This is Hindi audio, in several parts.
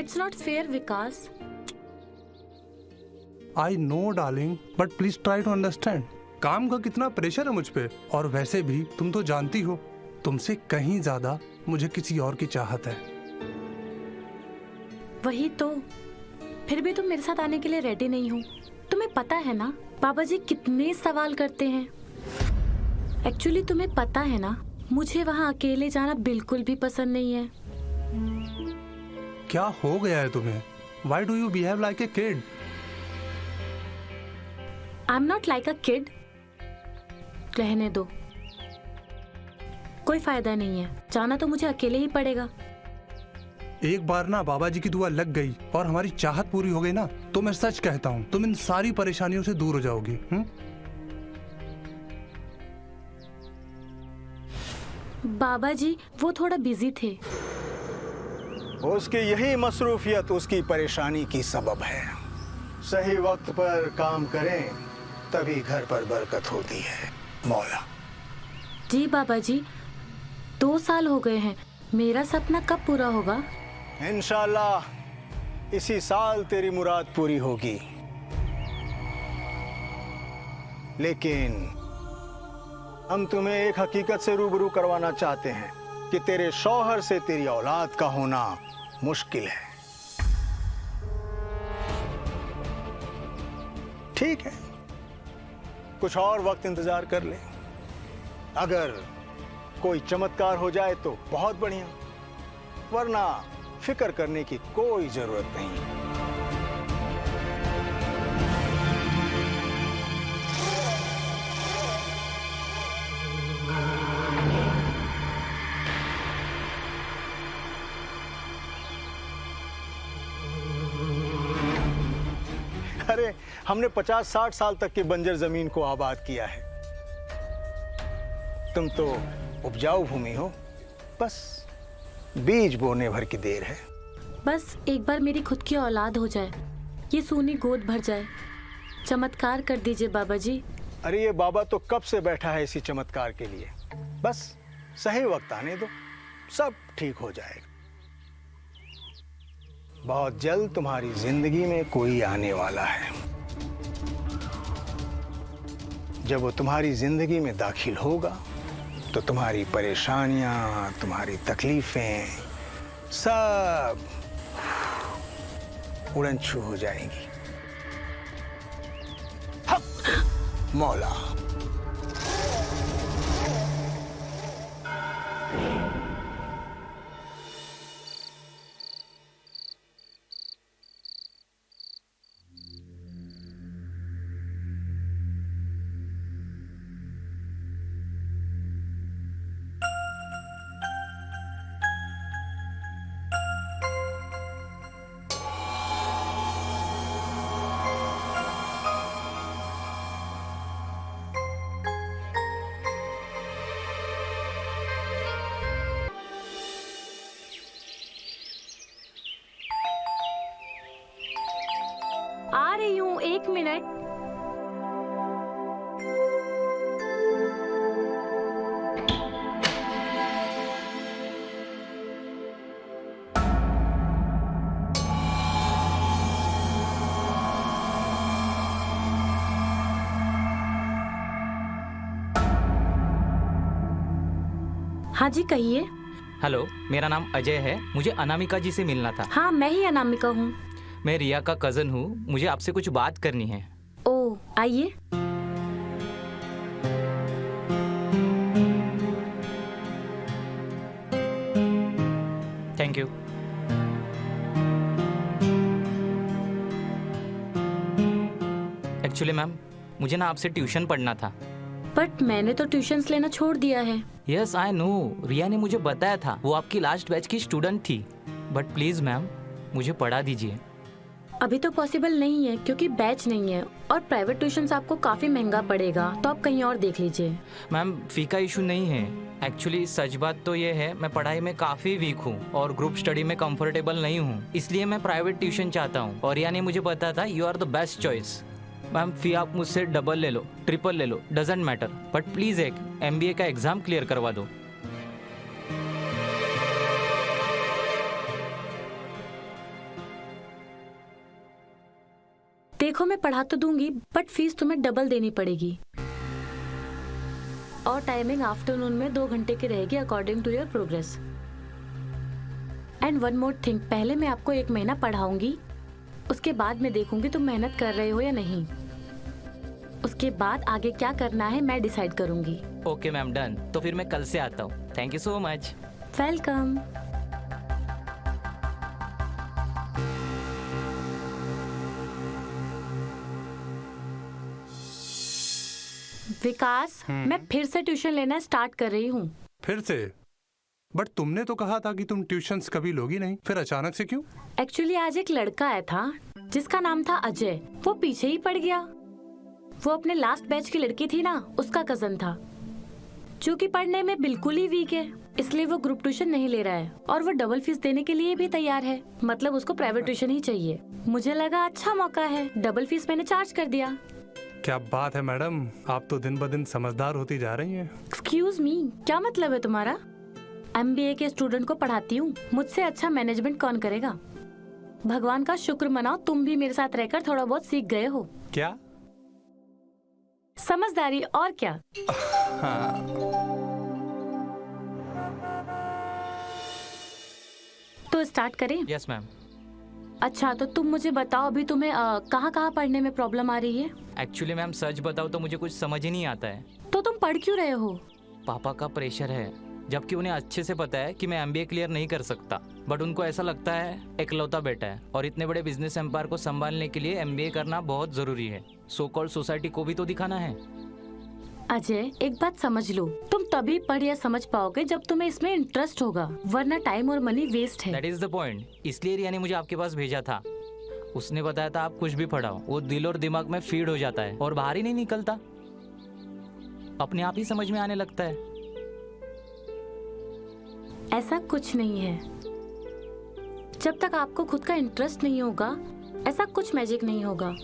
It's not fair, Vikas. I know, darling, but please try to understand. काम का कितना प्रेशर है मुझ पे, और वैसे भी तुम तो जानती हो, तुमसे कहीं ज्यादा मुझे किसी और की चाहत है। वही तो, फिर भी तुम मेरे साथ आने के लिए रेडी नहीं हो। तुम्हें पता है ना बाबा जी कितने सवाल करते हैं। एक्चुअली तुम्हें पता है ना, मुझे वहाँ अकेले जाना बिल्कुल भी पसंद नहीं है। क्या हो गया है तुम्हें? Why do you behave like a kid? I'm not like a kid. रहने दो, कोई फायदा नहीं है। जाना तो मुझे अकेले ही पड़ेगा। एक बार ना बाबा जी की दुआ लग गई और हमारी चाहत पूरी हो गई ना, तो मैं सच कहता हूँ तुम इन सारी परेशानियों से दूर हो जाओगी। बाबा जी वो थोड़ा बिजी थे। उसकी यही मसरूफियत उसकी परेशानी की सबब है। सही वक्त पर काम करें तभी घर पर बरकत होती है मौला। जी बाबा जी, 2 साल हो गए हैं। मेरा सपना कब पूरा होगा? इंशाअल्लाह इसी साल तेरी मुराद पूरी होगी। लेकिन हम तुम्हें एक हकीकत से रूबरू करवाना चाहते हैं कि तेरे शौहर से तेरी औलाद का होना मुश्किल है। ठीक है, कुछ और वक्त इंतजार कर ले। अगर कोई चमत्कार हो जाए तो बहुत बढ़िया, वरना फिक्र करने की कोई जरूरत नहीं। अरे हमने 50-60 साल तक की बंजर जमीन को आबाद किया है। तुम तो उपजाऊ भूमि हो, बस बीज बोने भर की देर है। बस एक बार मेरी खुद की औलाद हो जाए, ये सूनी गोद भर जाए, चमत्कार कर दीजिए बाबा जी। अरे ये बाबा तो कब से बैठा है इसी चमत्कार के लिए। बस सही वक्त आने दो, सब ठीक हो जाएगा। बहुत जल्द तुम्हारी जिंदगी में कोई आने वाला है। जब वो तुम्हारी जिंदगी में दाखिल होगा तो तुम्हारी परेशानियां, तुम्हारी तकलीफें सब उड़न छू हो जाएंगी। हक मौला। आ रही हूँ, 1 मिनट। हाँ जी कहिए। हेलो, मेरा नाम अजय है। मुझे अनामिका जी से मिलना था। हाँ मैं ही अनामिका हूँ। मैं रिया का कजन हूँ। मुझे आपसे कुछ बात करनी है। ओ आइए। Thank you. एक्चुअली मैम, मुझे ना आपसे ट्यूशन पढ़ना था। बट मैंने तो ट्यूशन्स लेना छोड़ दिया है। यस आई नो, रिया ने मुझे बताया था, वो आपकी लास्ट बैच की स्टूडेंट थी। बट प्लीज मैम, मुझे पढ़ा दीजिए। अभी तो पॉसिबल नहीं है क्योंकि बैच नहीं है, और प्राइवेट ट्यूशन्स आपको काफी महंगा पड़ेगा, तो आप कहीं और देख लीजिए। मैम फी का इशू नहीं है। एक्चुअली सच बात तो ये है, मैं पढ़ाई में काफ़ी वीक हूँ और ग्रुप स्टडी में कंफर्टेबल नहीं हूँ, इसलिए मैं प्राइवेट ट्यूशन चाहता हूँ। और रिया ने मुझे बताया था you are the best choice. Ma'am fee आप मुझसे डबल ले लो, ट्रिपल ले लो, डजेंट मैटर, बट प्लीज़ एक MBA का एग्ज़ाम क्लियर करवा दो। देखो मैं पढ़ा तो दूंगी बट फीस तुम्हें डबल देनी पड़ेगी और टाइमिंग आफ्टरनून में 2 घंटे की रहेगी according to your progress. And one more thing, पहले मैं आपको 1 महीना पढ़ाऊंगी, उसके बाद मैं देखूंगी तुम मेहनत कर रहे हो या नहीं। उसके बाद आगे क्या करना है मैं डिसाइड करूंगी। Okay ma'am, done. तो फिर मैं कल से आता हूँ। Thank you so much. Welcome. Vikas, मैं फिर से ट्यूशन लेना स्टार्ट कर रही हूँ। फिर से? बट तुमने तो कहा था कि तुम ट्यूशंस कभी लोगी नहीं, फिर अचानक से क्यों? एक्चुअली आज एक लड़का आया था जिसका नाम था अजय, वो पीछे ही पड़ गया। वो अपने लास्ट बैच की लड़की थी ना, उसका कजन था। चूंकि पढ़ने में बिल्कुल ही वीक है, इसलिए वो ग्रुप ट्यूशन नहीं ले रहा है और वो डबल फीस देने के लिए भी तैयार है। मतलब उसको प्राइवेट ट्यूशन ही चाहिए। मुझे लगा अच्छा मौका है, डबल फीस मैंने चार्ज कर दिया। क्या बात है मैडम, आप तो दिन ब दिन समझदार होती जा रही हैं। एक्सक्यूज मी, क्या मतलब है तुम्हारा? MBA के स्टूडेंट को पढ़ाती हूँ, मुझसे अच्छा मैनेजमेंट कौन करेगा? भगवान का शुक्र मनाओ, तुम भी मेरे साथ रहकर थोड़ा बहुत सीख गए हो। क्या? समझदारी और क्या। हाँ। तो स्टार्ट करें? Yes ma'am. अच्छा, तो तुम मुझे बताओ अभी तुम्हें कहाँ पढ़ने में प्रॉब्लम आ रही है? एक्चुअली मैम सच बताओ तो मुझे कुछ समझ ही नहीं आता है। तो तुम पढ़ क्यों रहे हो? पापा का प्रेशर है, जबकि उन्हें अच्छे से पता है कि मैं MBA क्लियर नहीं कर सकता, बट उनको ऐसा लगता है इकलौता बेटा है और इतने बड़े बिजनेस एम्पायर को संभालने के लिए MBA करना बहुत जरूरी है। सो कॉल्ड सोसाइटी को भी तो दिखाना है। अजय, एक बात समझ लो, तुम तभी पढ़ या समझ पाओगे जब तुम्हें इसमें इंटरेस्ट होगा, वरना टाइम और मनी वेस्ट है। That is the point. इसलिए रिया ने मुझे आपके पास भेजा था। उसने बताया था आप कुछ भी पढ़ाओ, वो दिल और दिमाग में फीड हो जाता है और बाहर ही नहीं निकलता, अपने आप ही समझ में आने लगता है। ऐसा कुछ नहीं है। जब तक आपको खुद का इंटरेस्ट नहीं होगा, ऐसा कुछ मैजिक नहीं होगा।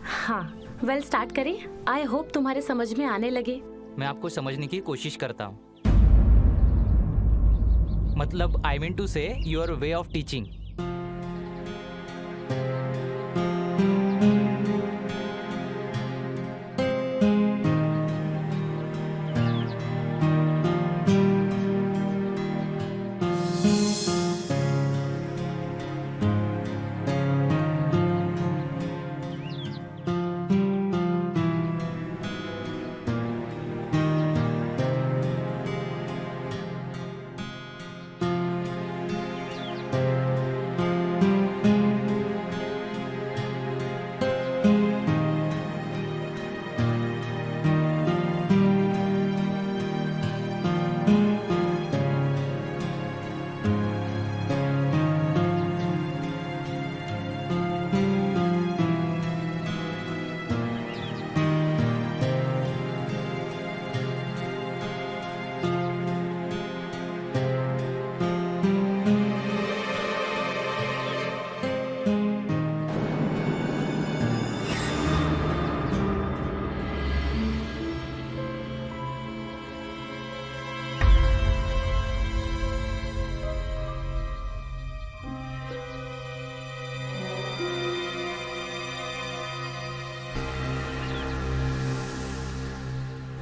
हाँ, वेल स्टार्ट करें। आई होप तुम्हारे समझ में आने लगे। मैं आपको समझने की कोशिश करता हूँ। मतलब आई मीन टू से your way of teaching.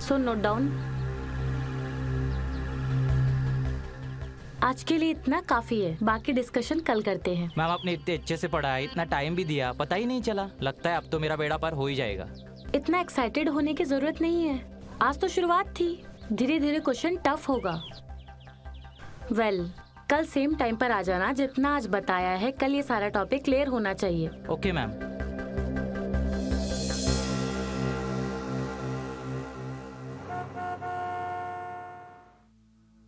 So note down. आज के लिए इतना काफी है, बाकी डिस्कशन कल करते हैं। मैम आपने इतने अच्छे से पढ़ाया, इतना टाइम भी दिया, पता ही नहीं चला। लगता है अब तो मेरा बेड़ा पार हो ही जाएगा। इतना एक्साइटेड होने की जरूरत नहीं है, आज तो शुरुआत थी, धीरे धीरे क्वेश्चन टफ होगा। वेल, कल सेम टाइम पर आ जाना। जितना आज बताया है, कल ये सारा टॉपिक क्लियर होना चाहिए। Okay ma'am.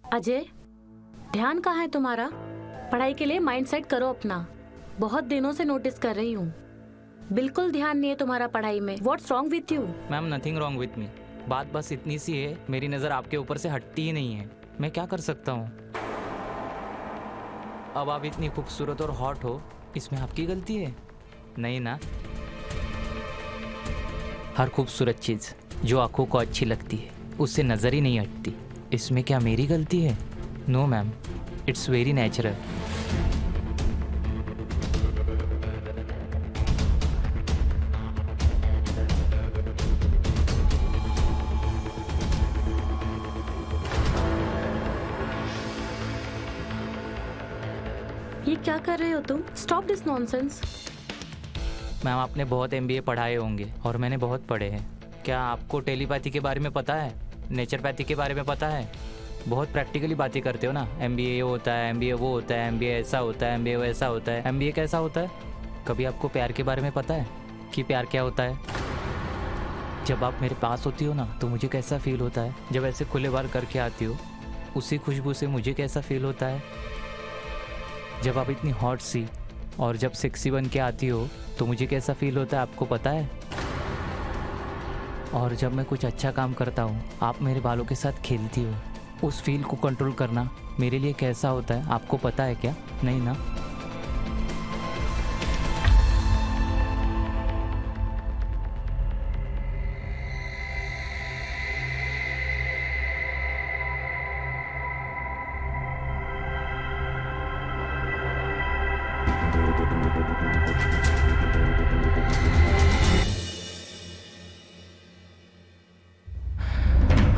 अजय, ध्यान कहाँ है तुम्हारा? पढ़ाई के लिए माइंड सेट करो अपना। बहुत दिनों से नोटिस कर रही हूँ, बिल्कुल ध्यान नहीं है तुम्हारा पढ़ाई में। What's wrong with you? Ma'am nothing wrong with me, बात बस इतनी सी है, मेरी नज़र आपके ऊपर से हटती ही नहीं है। मैं क्या कर सकता हूँ? अब आप इतनी खूबसूरत और हॉट हो, इसमें आपकी गलती है? नहीं ना। हर खूबसूरत चीज़ जो आंखों को अच्छी लगती है, उससे नज़र ही नहीं हटती। इसमें क्या मेरी गलती है? No ma'am, it's very natural. ये क्या कर रहे हो तुम? Stop this nonsense. मैम आपने बहुत MBA पढ़ाए होंगे और मैंने बहुत पढ़े हैं। क्या आपको टेलीपैथी के बारे में पता है? नेचरपैथी के बारे में पता है? बहुत प्रैक्टिकली बातें करते हो ना। MBA ये होता है, MBA वो होता है, MBA ऐसा होता है, MBA वैसा होता है। MBA कैसा होता है? कभी आपको प्यार के बारे में पता है कि प्यार क्या होता है? जब आप मेरे पास होती हो ना तो मुझे कैसा फील होता है? जब ऐसे खुले बार करके आती हो उसी खुशबू से मुझे कैसा फील होता है? जब आप इतनी हॉट सी और जब सेक्सी बन के आती हो तो मुझे कैसा फील होता है आपको पता है? और जब मैं कुछ अच्छा काम करता हूँ, आप मेरे बालों के साथ खेलती हो, उस फील को कंट्रोल करना मेरे लिए कैसा होता है आपको पता है क्या? नहीं ना?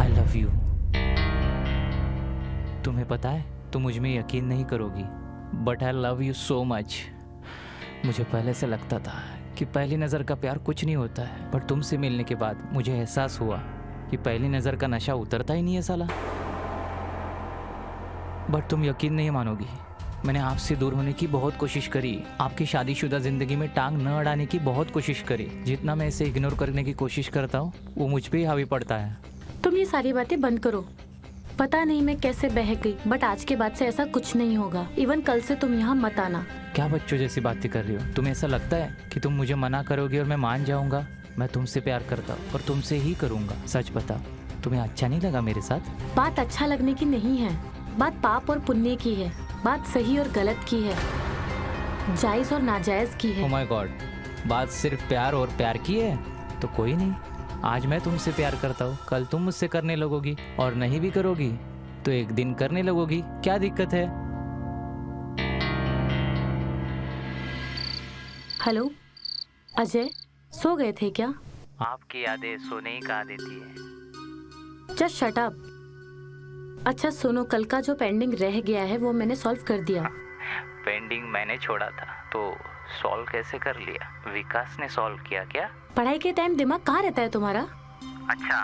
I love you. तुम्हें पता है तुम मुझ में यकीन नहीं करोगी, but I love you so much. मुझे पहले से लगता था कि पहली नज़र का प्यार कुछ नहीं होता है, पर तुमसे मिलने के बाद मुझे एहसास हुआ कि पहली नज़र का नशा उतरता ही नहीं है साला। बट तुम यकीन नहीं मानोगी, मैंने आपसे दूर होने की बहुत कोशिश करी, आपकी शादीशुदा ज़िंदगी में टांग न अड़ाने की बहुत कोशिश करी। जितना मैं इसे इग्नोर करने की कोशिश करता हूँ वो मुझ पे ही हावी पड़ता है। तुम ये सारी बातें बंद करो। पता नहीं मैं कैसे बह गई, बट आज के बाद से ऐसा कुछ नहीं होगा। इवन कल से तुम यहाँ मत आना। क्या बच्चों जैसी बातें कर रही हो? तुम्हें ऐसा लगता है कि तुम मुझे मना करोगी और मैं मान जाऊंगा? मैं तुमसे प्यार करता हूँ और तुमसे ही करूंगा। सच बताओ, तुम्हें अच्छा नहीं लगा मेरे साथ? बात अच्छा लगने की नहीं है, बात पाप और पुण्य की है, बात सही और गलत की है, जायज और नाजायज की ओह है। माय गॉड, बात सिर्फ प्यार और प्यार की है? तो कोई नहीं, आज मैं तुमसे प्यार करता हूँ, कल तुम मुझसे करने लगोगी, और नहीं भी करोगी तो एक दिन करने लगोगी। क्या दिक्कत है? हेलो अजय, सो गए थे क्या? आपकी यादें सोने ही कहा देती है। Just shut up. अच्छा सुनो, कल का जो पेंडिंग रह गया है वो मैंने सॉल्व कर दिया। पेंडिंग मैंने छोड़ा था तो सॉल्व कैसे कर लिया? विकास ने सॉल्व किया क्या? पढ़ाई के टाइम दिमाग कहाँ रहता है तुम्हारा? अच्छा,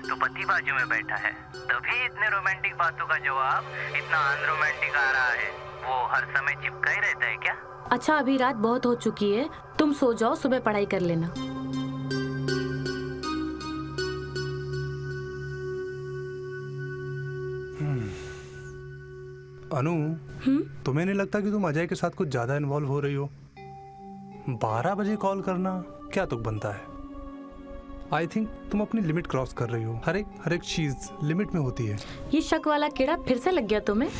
तो पति बाजू में बैठा है तभी इतने रोमांटिक बातों का जवाब इतना अनरोमांटिक आ रहा है। वो हर समय चिपका ही रहता है क्या? अच्छा अभी रात बहुत हो चुकी है, तुम सो जाओ, सुबह पढ़ाई कर लेना। अनु, तुम्हें नहीं लगता कि तुम अजय के साथ कुछ ज्यादा इन्वॉल्व हो रही हो? 12 बजे कॉल करना क्या तुक बनता है? आई थिंक तुम अपनी लिमिट क्रॉस कर रही हो। हर एक चीज लिमिट में होती है। ये शक वाला कीड़ा फिर से लग गया तुम्हें?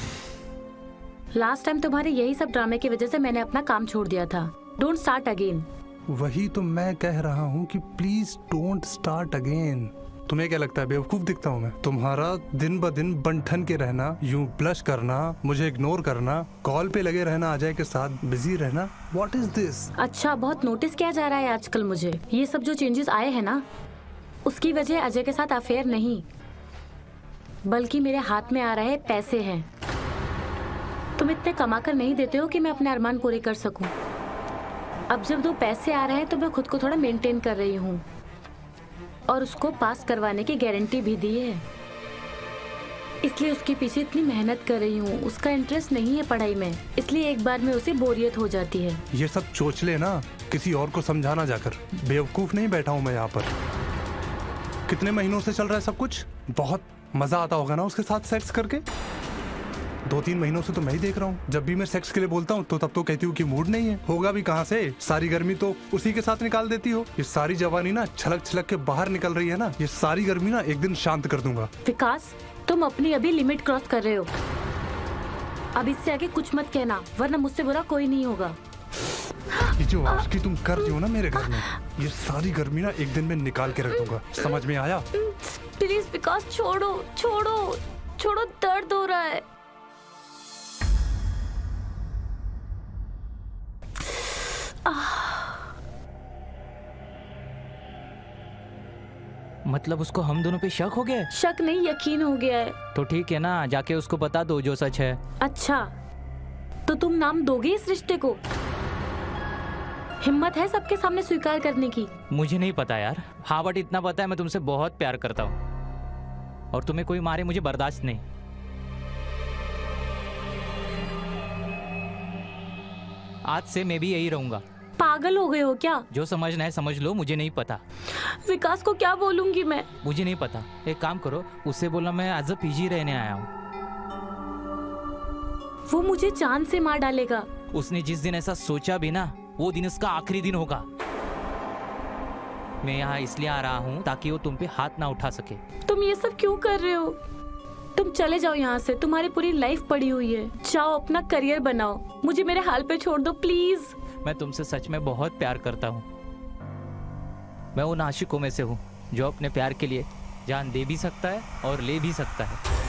लास्ट टाइम तुम्हारे यही सब ड्रामे की वजह से मैंने अपना काम छोड़ दिया था। Don't start again. वही तो मैं कह रहा हूँ कि प्लीज डोंट स्टार्ट अगेन। तुम्हें क्या लगता है बेवकूफ दिखता हूँ मैं? तुम्हारा दिन ब दिन बंठन के रहना, यूं ब्लश करना, मुझे इग्नोर करना, कॉल पे लगे रहना, अजय के साथ बिजी रहना, व्हाट इज दिस? अच्छा, बहुत नोटिस किया जा रहा है आजकल मुझे। ये सब जो चेंजेस आए हैं ना, उसकी वजह अजय के साथ अफेयर नहीं, बल्कि मेरे हाथ में आ रहे पैसे हैं। तुम इतने कमा कर नहीं देते हो कि मैं अपने अरमान पूरे कर सकूं। अब जब 2 पैसे आ रहे हैं तो मैं खुद को थोड़ा मेंटेन कर रही हूँ, और उसको पास करवाने की गारंटी भी दी है, इसलिए उसके पीछे इतनी मेहनत कर रही हूँ। उसका इंटरेस्ट नहीं है पढ़ाई में, इसलिए एक बार में उसे बोरियत हो जाती है। ये सब चोचले ना किसी और को समझाना जाकर। बेवकूफ नहीं बैठा हूँ मैं यहाँ पर। कितने महीनों से चल रहा है सब कुछ? बहुत मजा आता होगा ना उसके साथ सेक्स करके? 2-3 महीनों से तो मैं ही देख रहा हूँ। जब भी मैं सेक्स के लिए बोलता हूँ तो तब तो कहती हूँ कि मूड नहीं है। होगा भी कहाँ से? सारी गर्मी तो उसी के साथ निकाल देती हो। ये सारी जवानी ना छलक छलक के बाहर निकल रही है ना, ये सारी गर्मी ना एक दिन शांत कर दूंगा। विकास, तुम अपनी अभी लिमिट क्रॉस कर रहे हो। अब इससे आगे कुछ मत कहना, वरना मुझसे बुरा कोई नहीं होगा। ये जो आशिकी तुम कर रही हो ना मेरे घर में, ये सारी गर्मी ना एक दिन में निकाल के रख दूंगा। समझ में आया? प्लीज विकास, छोड़ो छोड़ो छोड़ो, दर्द हो रहा है। मतलब उसको हम दोनों पे शक हो गया है? शक नहीं, यकीन हो गया है। तो ठीक है ना, जाके उसको बता दो जो सच है। अच्छा, तो तो तुम नाम दोगे इस रिश्ते को? हिम्मत है सबके सामने स्वीकार करने की? मुझे नहीं पता यार। हाँ बट इतना पता है मैं तुमसे बहुत प्यार करता हूँ और तुम्हें कोई मारे मुझे बर्दाश्त नहीं। आज से मैं भी यही रहूंगा। पागल हो गए हो क्या? जो समझना है समझ लो, मुझे नहीं पता। विकास को क्या बोलूंगी मैं? मुझे नहीं पता। एक काम करो, उससे बोला मैं एज अ पीजी रहने आया हूँ। वो मुझे जान से मार डालेगा। उसने जिस दिन ऐसा सोचा भी ना, वो दिन उसका आखिरी दिन होगा। मैं यहाँ इसलिए आ रहा हूँ ताकि वो तुम पे हाथ ना उठा सके। तुम ये सब क्यों कर रहे हो? तुम चले जाओ यहाँ से, तुम्हारी पूरी लाइफ पड़ी हुई है। जाओ अपना करियर बनाओ, मुझे मेरे हाल पे छोड़ दो प्लीज। मैं तुमसे सच में बहुत प्यार करता हूँ। मैं उन आशिकों में से हूँ जो अपने प्यार के लिए जान दे भी सकता है और ले भी सकता है।